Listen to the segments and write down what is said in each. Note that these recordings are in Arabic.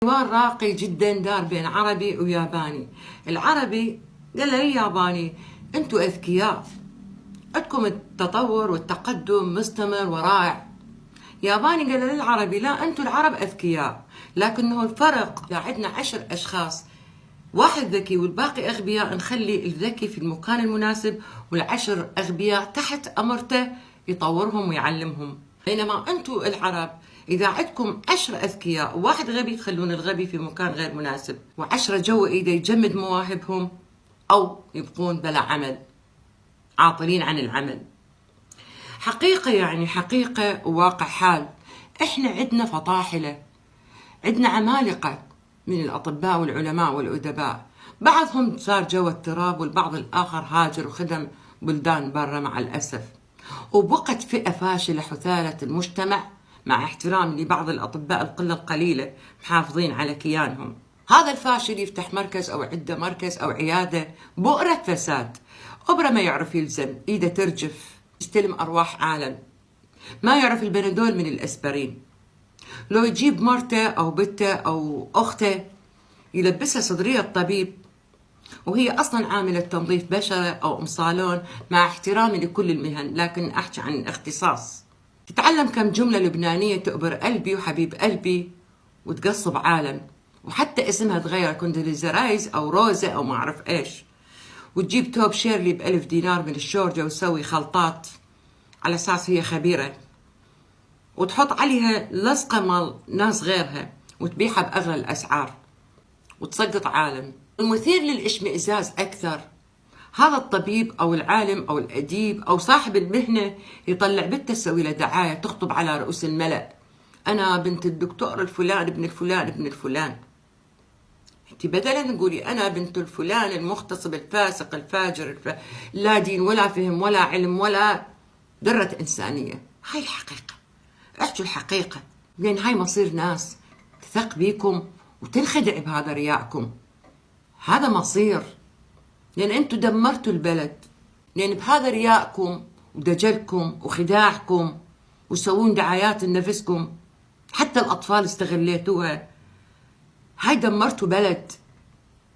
حوار راقي جدا دار بين عربي وياباني. العربي قال للياباني: انتوا اذكياء، عندكم التطور والتقدم مستمر ورائع. ياباني قال للعربي: لا، انتوا العرب اذكياء، لكنه الفرق اذا عندنا 10 اشخاص، واحد ذكي والباقي اغبياء، نخلي الذكي في المكان المناسب والعشر اغبياء تحت امرته يطورهم ويعلمهم. بينما انتم العرب اذا عندكم 10 اذكياء وواحد غبي، تخلون الغبي في مكان غير مناسب، و10 جو ايده يجمد مواهبهم او يبقون بلا عمل، عاطلين عن العمل. حقيقة يعني حقيقة وواقع حال. احنا عندنا فطاحلة، عندنا عمالقة من الأطباء والعلماء والأدباء، بعضهم صار جو التراب والبعض الآخر هاجر وخدم بلدان برا مع الأسف. وبقت فئة فاشلة حثالة المجتمع، مع احترام لبعض الأطباء القلة القليلة محافظين على كيانهم. هذا الفاشل يفتح مركز أو عنده مركز أو عيادة بؤرة فساد، أبرة ما يعرف يلزم، إيده ترجف، يستلم أرواح عالم، ما يعرف البنادول من الأسبرين. لو يجيب مرته أو بنته أو أخته يلبسها صدرية الطبيب، وهي أصلا عاملة تنظيف بشرة أو صالون، مع احترامي لكل المهن لكن أحكي عن اختصاص. تتعلم كم جملة لبنانية تقبر قلبي وحبيب قلبي وتقصب عالم، وحتى اسمها تغير، كوندوليزا رايز أو روزة أو ما أعرف إيش، وتجيب توب شيرلي ب1000 دينار من الشورجة وتسوي خلطات على أساس هي خبيرة، وتحط عليها لصقة مال ناس غيرها وتبيعها بأغلى الأسعار وتسقط عالم. المثير للإشمئزاز أكثر، هذا الطبيب أو العالم أو الأديب أو صاحب المهنة يطلع بنته تسوي له دعاية تخطب على رؤوس الملأ: أنا بنت الدكتور الفلان ابن الفلان ابن الفلان. انت بدلا تقولي أنا بنت الفلان المغتصب الفاسق الفاجر لا دين ولا فهم ولا علم ولا ذرة إنسانية. هاي الحقيقة، احجوا الحقيقة، لأن هاي مصير ناس تثق بيكم وتنخدع بهذا رياءكم. هذا مصير، لأن أنتوا دمرتوا البلد، لأن بهذا رياءكم ودجلكم وخداعكم وسوون دعايات لنفسكم، حتى الأطفال استغليتوها. هاي دمرتوا بلد،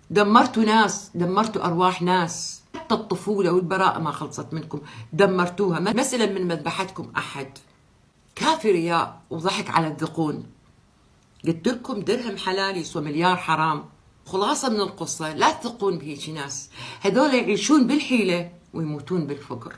دمرتوا ناس، دمرتوا أرواح ناس، حتى الطفولة والبراءة ما خلصت منكم، دمرتوها. مثلا من مذبحتكم أحد، كافي رياء وضحك على الذقون. قلت لكم درهم حلال يسوى مليار حرام. خلاصة من القصة، لا تثقون بهيجي ناس، هذول يعيشون بالحيلة ويموتون بالفقر.